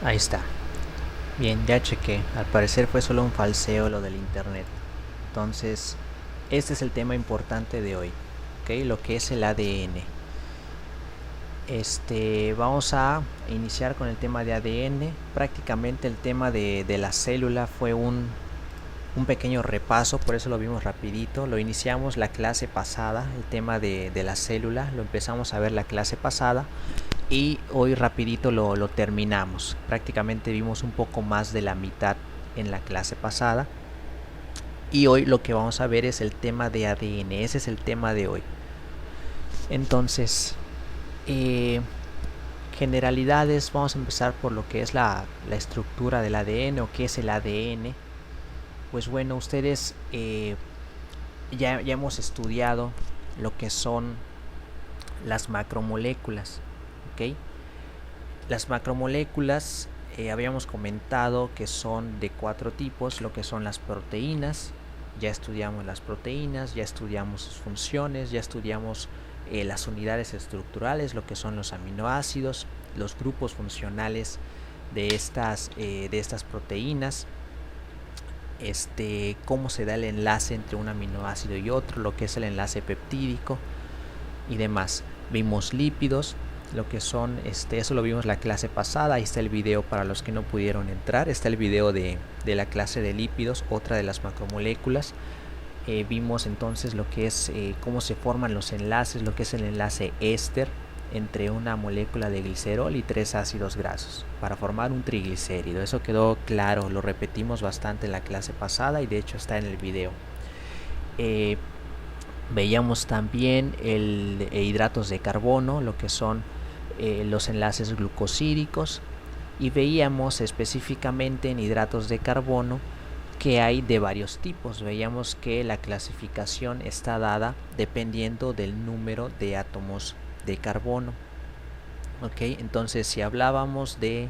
Ahí está. Bien, ya chequé. Al parecer fue solo un falseo lo del internet. Entonces, este es el tema importante de hoy, ¿ok? Lo que es el ADN. Vamos a iniciar con el tema de ADN. Prácticamente el tema de la célula fue un pequeño repaso, por eso lo vimos rapidito. Lo iniciamos la clase pasada, el tema de la célula, lo empezamos a ver la clase pasada. Y hoy rapidito lo terminamos. Prácticamente vimos un poco más de la mitad en la clase pasada. Y hoy lo que vamos a ver es el tema de ADN. Ese es el tema de hoy. Entonces, generalidades. Vamos a empezar por lo que es la estructura del ADN o qué es el ADN. Pues bueno, ustedes ya hemos estudiado lo que son las macromoléculas. ¿Ok? Las macromoléculas habíamos comentado que son de 4 tipos, lo que son las proteínas. Ya estudiamos las proteínas, ya estudiamos sus funciones, ya estudiamos las unidades estructurales, lo que son los aminoácidos, los grupos funcionales de estas proteínas, cómo se da el enlace entre un aminoácido y otro, lo que es el enlace peptídico y demás. Vimos lípidos, lo que son, eso lo vimos la clase pasada. Ahí está el video para los que no pudieron entrar. Está el video de la clase de lípidos, otra de las macromoléculas. Vimos entonces lo que es cómo se forman los enlaces, lo que es el enlace éster entre una molécula de glicerol y 3 ácidos grasos para formar un triglicérido. Eso quedó claro, lo repetimos bastante en la clase pasada y de hecho está en el video. Veíamos también hidratos de carbono, lo que son los enlaces glucosídicos, y veíamos específicamente en hidratos de carbono que hay de varios tipos. Veíamos que la clasificación está dada dependiendo del número de átomos de carbono. Ok, entonces si hablábamos de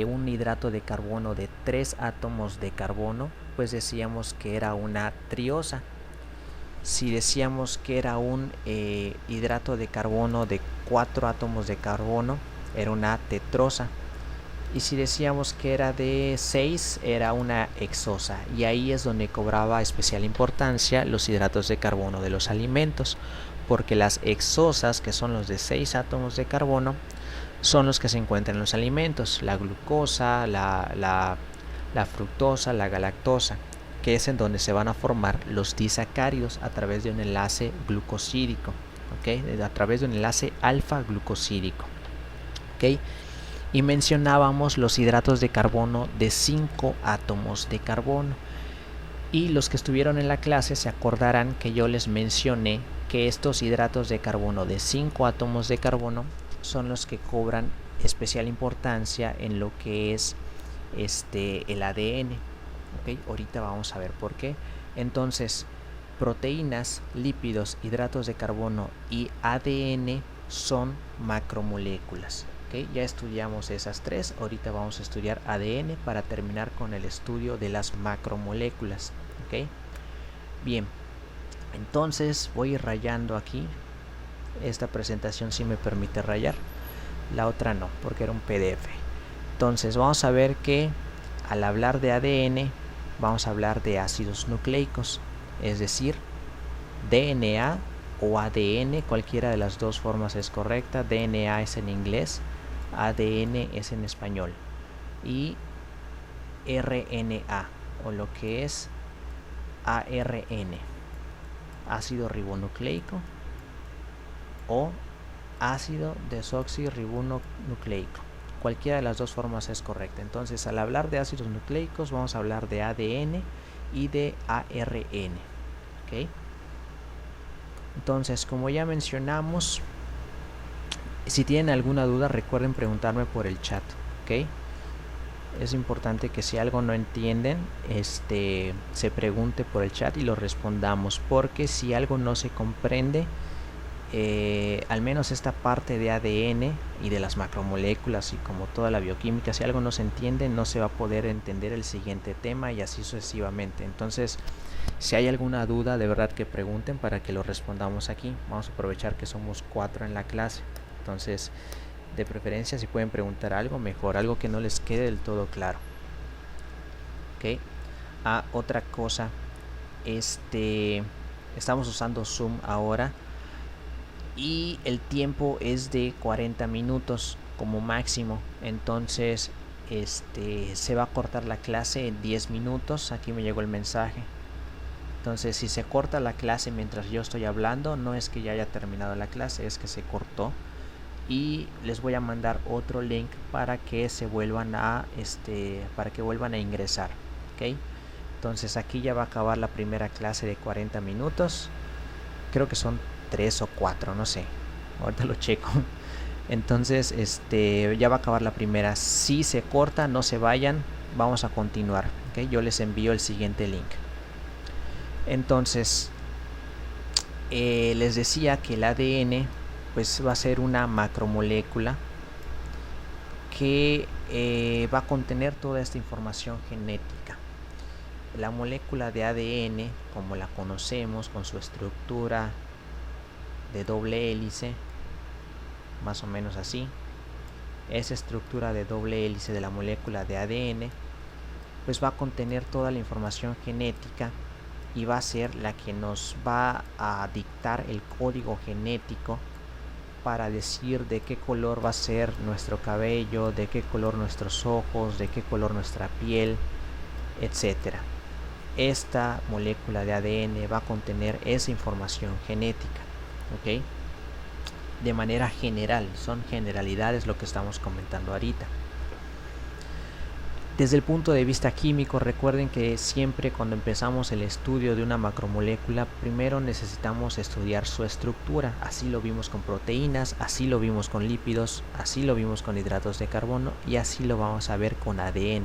un hidrato de carbono de 3 átomos de carbono, pues decíamos que era una triosa. Si decíamos que era un hidrato de carbono de 4 átomos de carbono, era una tetrosa. Y si decíamos que era de 6, era una hexosa. Y ahí es donde cobraba especial importancia los hidratos de carbono de los alimentos, porque las hexosas, que son los de 6 átomos de carbono, son los que se encuentran en los alimentos: la glucosa, la fructosa, la galactosa, que es en donde se van a formar los disacáridos a través de un enlace glucosídico, ¿okay? A través de un enlace alfa glucosídico, ¿okay? Y mencionábamos los hidratos de carbono de 5 átomos de carbono. Y los que estuvieron en la clase se acordarán que yo les mencioné que estos hidratos de carbono de 5 átomos de carbono son los que cobran especial importancia en lo que es el ADN. ¿Okay? Ahorita vamos a ver por qué. Entonces, proteínas, lípidos, hidratos de carbono y ADN son macromoléculas. ¿Okay? Ya estudiamos esas 3. Ahorita vamos a estudiar ADN para terminar con el estudio de las macromoléculas. ¿Okay? Bien, entonces voy a ir rayando aquí. Esta presentación sí me permite rayar, la otra no, porque era un PDF. Entonces vamos a ver que al hablar de ADN vamos a hablar de ácidos nucleicos, es decir, DNA o ADN, cualquiera de las dos formas es correcta. DNA es en inglés, ADN es en español. Y RNA, o lo que es ARN, ácido ribonucleico o ácido desoxirribonucleico. Cualquiera de las dos formas es correcta. Entonces, al hablar de ácidos nucleicos vamos a hablar de ADN y de ARN. ¿Okay? Entonces, como ya mencionamos, si tienen alguna duda recuerden preguntarme por el chat. ¿Okay? Es importante que si algo no entienden, se pregunte por el chat y lo respondamos, porque si algo no se comprende, al menos esta parte de ADN y de las macromoléculas y como toda la bioquímica, si algo no se entiende, no se va a poder entender el siguiente tema y así sucesivamente. Entonces, si hay alguna duda, de verdad que pregunten para que lo respondamos aquí. Vamos a aprovechar que somos 4 en la clase. Entonces, De preferencia, si pueden preguntar algo, mejor, algo que no les quede del todo claro. Ok. Otra cosa, estamos usando Zoom ahora y el tiempo es de 40 minutos como máximo. Entonces se va a cortar la clase en 10 minutos. Aquí me llegó el mensaje. Entonces, si se corta la clase mientras yo estoy hablando, no es que ya haya terminado la clase, es que se cortó. Y les voy a mandar otro link para que se vuelvan a para que vuelvan a ingresar. ¿Ok? Entonces aquí ya va a acabar la primera clase de 40 minutos. Creo que son 3 o 4, no sé. Ahorita lo checo. Entonces ya va a acabar la primera. Si se corta, no se vayan, vamos a continuar. ¿Ok? Yo les envío el siguiente link. Entonces les decía que el ADN pues va a ser una macromolécula que va a contener toda esta información genética. La molécula de ADN, como la conocemos, con su estructura de doble hélice, más o menos así, esa estructura de doble hélice de la molécula de ADN pues va a contener toda la información genética y va a ser la que nos va a dictar el código genético para decir de qué color va a ser nuestro cabello, de qué color nuestros ojos, de qué color nuestra piel, etcétera. Esta molécula de ADN va a contener esa información genética, ¿ok? De manera general, son generalidades lo que estamos comentando ahorita. Desde el punto de vista químico, recuerden que siempre cuando empezamos el estudio de una macromolécula, primero necesitamos estudiar su estructura. Así lo vimos con proteínas, así lo vimos con lípidos, así lo vimos con hidratos de carbono y así lo vamos a ver con ADN.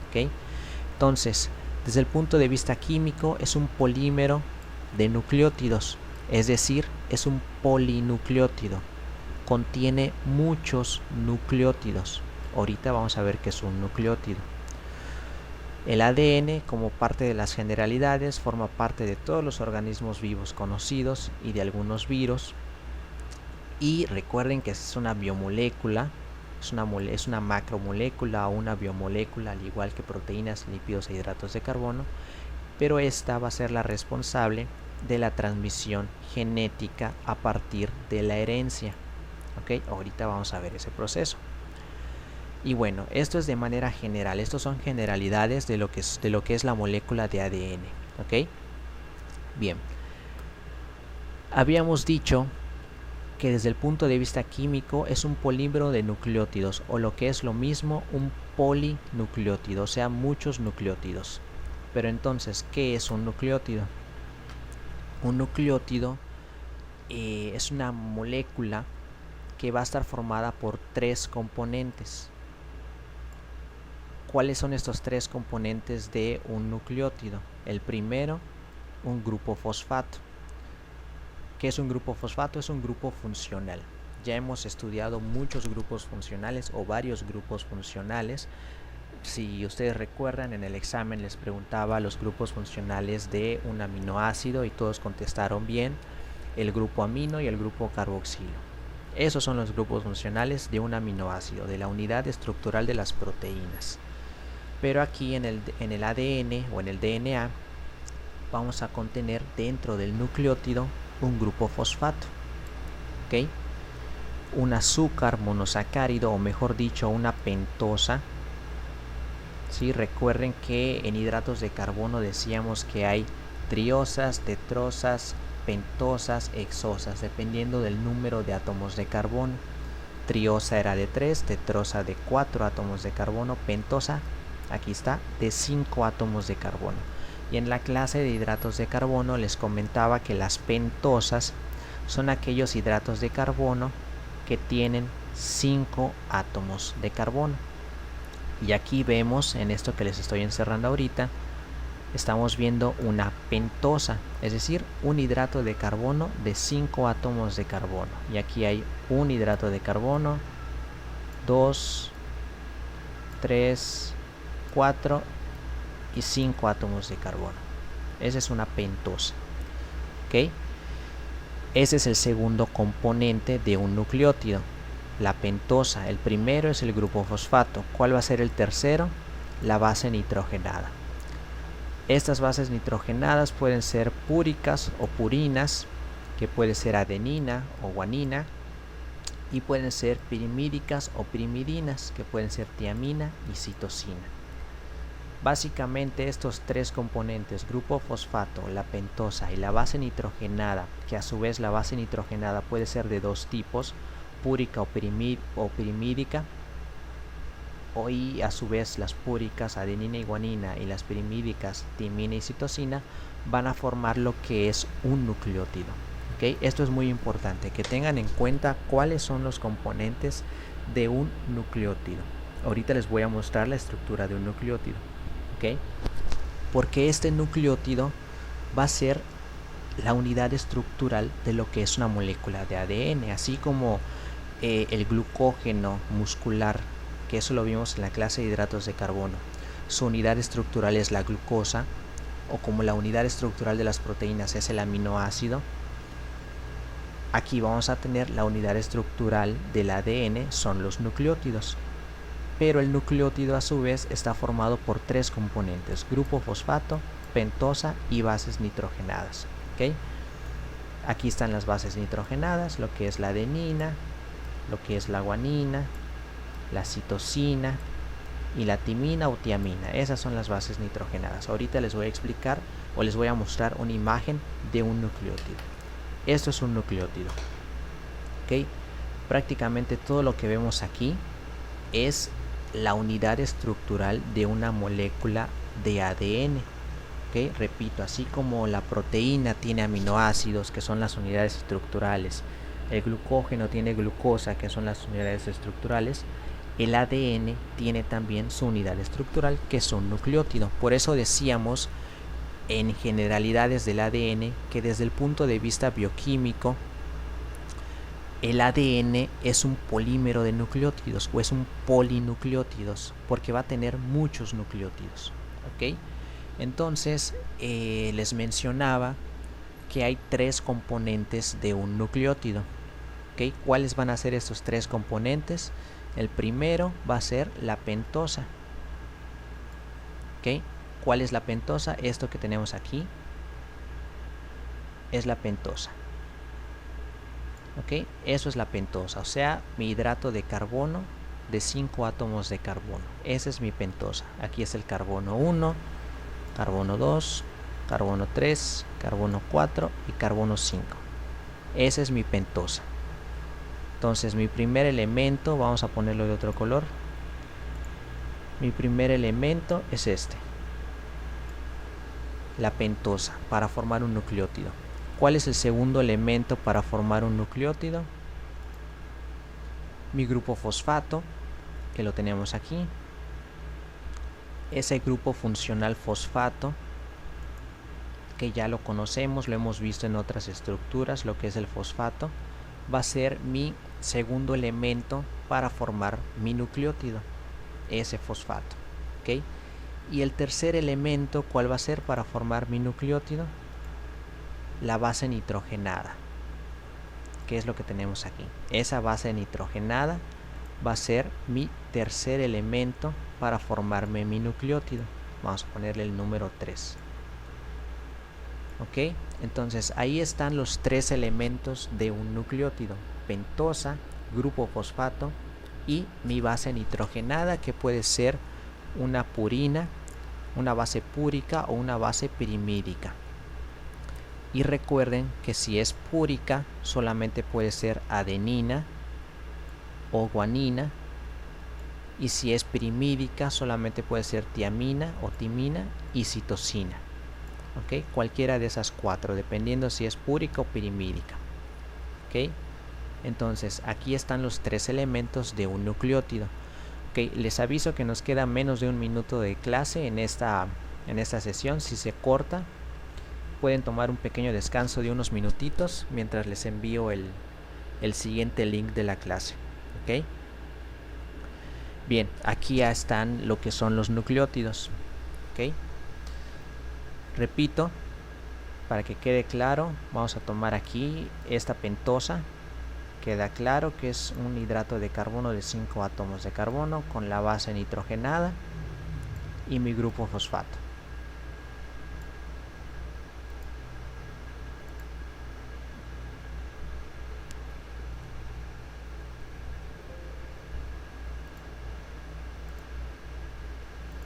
¿Ok? Entonces, desde el punto de vista químico, es un polímero de nucleótidos, es decir, es un polinucleótido. Contiene muchos nucleótidos. Ahorita vamos a ver qué es un nucleótido. El ADN, como parte de las generalidades, forma parte de todos los organismos vivos conocidos y de algunos virus. Y recuerden que es una biomolécula, es una macromolécula o una biomolécula, al igual que proteínas, lípidos e hidratos de carbono, pero esta va a ser la responsable de la transmisión genética a partir de la herencia. ¿Ok? Ahorita vamos a ver ese proceso. Y bueno, esto es de manera general, estos son generalidades de lo que es la molécula de ADN, ¿ok? Bien, habíamos dicho que desde el punto de vista químico es un polímero de nucleótidos, o lo que es lo mismo, un polinucleótido, o sea, muchos nucleótidos. Pero entonces, ¿qué es un nucleótido? Un nucleótido es una molécula que va a estar formada por 3 componentes. ¿Cuáles son estos 3 componentes de un nucleótido? El primero, un grupo fosfato. ¿Qué es un grupo fosfato? Es un grupo funcional. Ya hemos estudiado muchos grupos funcionales o varios grupos funcionales. Si ustedes recuerdan, en el examen les preguntaba los grupos funcionales de un aminoácido y todos contestaron bien, el grupo amino y el grupo carboxilo. Esos son los grupos funcionales de un aminoácido, de la unidad estructural de las proteínas. Pero aquí en el ADN o en el DNA vamos a contener dentro del nucleótido un grupo fosfato, ¿ok? Un azúcar monosacárido, o mejor dicho, una pentosa. ¿Sí? Recuerden que en hidratos de carbono decíamos que hay triosas, tetrosas, pentosas, hexosas, dependiendo del número de átomos de carbono. Triosa era de 3, tetrosa de 4 átomos de carbono, pentosa, aquí está, de 5 átomos de carbono. Y en la clase de hidratos de carbono les comentaba que las pentosas son aquellos hidratos de carbono que tienen 5 átomos de carbono. Y aquí vemos, en esto que les estoy encerrando ahorita, estamos viendo una pentosa, es decir, un hidrato de carbono de 5 átomos de carbono. Y aquí hay un hidrato de carbono, 2, 3, 4 y 5 átomos de carbono. Esa es una pentosa. ¿Ok? Ese es el segundo componente de un nucleótido. la pentosa. El primero es el grupo fosfato. ¿Cuál va a ser el tercero? La base nitrogenada. Estas bases nitrogenadas pueden ser púricas o purinas, que puede ser adenina o guanina, y pueden ser pirimídicas o pirimidinas, que pueden ser tiamina y citosina. Básicamente estos tres componentes, grupo fosfato, la pentosa y la base nitrogenada, que a su vez la base nitrogenada puede ser de dos tipos, púrica o pirimídica, y a su vez las púricas, adenina y guanina, y las pirimídicas, timina y citosina, van a formar lo que es un nucleótido. ¿Okay? Esto es muy importante, que tengan en cuenta cuáles son los componentes de un nucleótido. Ahorita les voy a mostrar la estructura de un nucleótido. ¿Okay? Porque este nucleótido va a ser la unidad estructural de lo que es una molécula de ADN, así como el glucógeno muscular, que eso lo vimos en la clase de hidratos de carbono. Su unidad estructural es la glucosa, o como la unidad estructural de las proteínas es el aminoácido. Aquí vamos a tener la unidad estructural del ADN, son los nucleótidos. Pero el nucleótido a su vez está formado por tres componentes: grupo fosfato, pentosa y bases nitrogenadas. ¿Okay? Aquí están las bases nitrogenadas, lo que es la adenina, lo que es la guanina, la citosina y la timina o tiamina. Esas son las bases nitrogenadas. Ahorita les voy a explicar o les voy a mostrar una imagen de un nucleótido. Esto es un nucleótido. ¿Okay? Prácticamente todo lo que vemos aquí es la unidad estructural de una molécula de ADN. ¿Okay? Repito, así como la proteína tiene aminoácidos, que son las unidades estructurales, el glucógeno tiene glucosa, que son las unidades estructurales, el ADN tiene también su unidad estructural, que es un nucleótido. Por eso decíamos en generalidades del ADN que desde el punto de vista bioquímico, el ADN es un polímero de nucleótidos o es un polinucleótidos, porque va a tener muchos nucleótidos. ¿Okay? Entonces, les mencionaba que hay tres componentes de un nucleótido. ¿Okay? ¿Cuáles van a ser estos tres componentes? El primero va a ser la pentosa. ¿Okay? ¿Cuál es la pentosa? Esto que tenemos aquí es la pentosa. ¿Ok? Eso es la pentosa, o sea, mi hidrato de carbono de 5 átomos de carbono. Esa es mi pentosa. Aquí es el carbono 1, carbono 2, carbono 3, carbono 4 y carbono 5. Esa es mi pentosa. Entonces, mi primer elemento, vamos a ponerlo de otro color. Mi primer elemento es este, la pentosa, para formar un nucleótido. ¿Cuál es el segundo elemento para formar un nucleótido? Mi grupo fosfato, que lo tenemos aquí. Ese grupo funcional fosfato, que ya lo conocemos, lo hemos visto en otras estructuras, lo que es el fosfato, va a ser mi segundo elemento para formar mi nucleótido, ese fosfato. ¿Okay? Y el tercer elemento, ¿cuál va a ser para formar mi nucleótido? La base nitrogenada, que es lo que tenemos aquí. Esa base nitrogenada va a ser mi tercer elemento para formarme mi nucleótido. Vamos a ponerle el número 3. ¿Ok? Entonces ahí están los tres elementos de un nucleótido: pentosa, grupo fosfato y mi base nitrogenada, que puede ser una purina, una base púrica o una base pirimídica. Y recuerden que si es púrica solamente puede ser adenina o guanina, y si es pirimídica solamente puede ser tiamina o timina y citosina. ¿Okay? Cualquiera de esas cuatro, dependiendo si es púrica o pirimídica. ¿Okay? Entonces aquí están los tres elementos de un nucleótido. ¿Okay? Les aviso que nos queda menos de un minuto de clase en esta sesión. Si se corta, pueden tomar un pequeño descanso de unos minutitos mientras les envío el siguiente link de la clase. ¿Okay? Bien, aquí ya están lo que son los nucleótidos. ¿Okay? Repito, para que quede claro, vamos a tomar aquí esta pentosa, queda claro que es un hidrato de carbono de 5 átomos de carbono con la base nitrogenada y mi grupo fosfato.